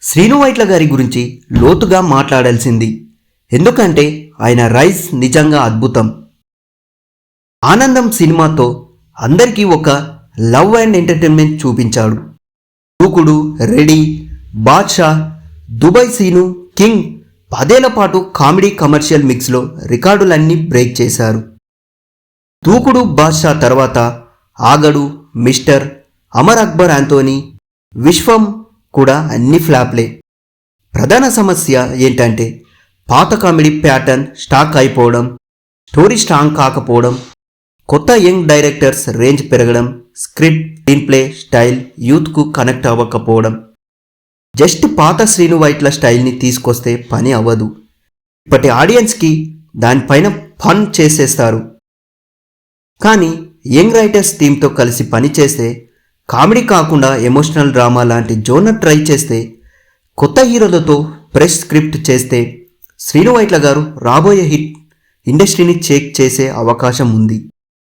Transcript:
శ్రీను వైట్ల గారి గురించి లోతుగా మాట్లాడాల్సింది. ఎందుకంటే ఆయన రైజ్ నిజంగా అద్భుతం. ఆనందం సినిమాతో అందరికీ ఒక లవ్ అండ్ ఎంటర్టైన్మెంట్ చూపించాడు. Dookudu, ready, Baadshah, Dubai Seenu, king 10 ఏళ్ల పాటు కామెడీ కమర్షియల్ మిక్స్లో రికార్డులన్నీ బ్రేక్ చేశారు. దూకుడు, బాద్షా తర్వాత ఆగడు, మిస్టర్, అమర్ అక్బర్ ఆంథోనీ, విశ్వం కూడా అన్ని ఫ్లాప్లే. ప్రధాన సమస్య ఏంటంటే పాత కామెడీ ప్యాటర్న్ స్టాక్ అయిపోవడం, స్టోరీ స్ట్రాంగ్ కాకపోవడం, కొత్త యంగ్ డైరెక్టర్స్ రేంజ్ పెరగడం, స్క్రిప్ట్, స్క్రీన్ ప్లే స్టైల్ యూత్కు కనెక్ట్ అవ్వకపోవడం. జస్ట్ పాత శ్రీను వైట్ల స్టైల్ని తీసుకొస్తే పని అవ్వదు. ఇప్పటి ఆడియన్స్కి దానిపైన ఫన్ చేసేస్తారు. కానీ యంగ్ రైటర్స్ టీంతో కలిసి పనిచేస్తే, కామెడీ కాకుండా ఎమోషనల్ డ్రామా లాంటి జోనర్ ట్రై చేస్తే, కొత్త హీరోలతో ఫ్రెష్ స్క్రిప్ట్ చేస్తే శ్రీను వైట్ల గారు రాబోయే హిట్ ఇండస్ట్రీని చేక్ చేసే అవకాశం ఉంది.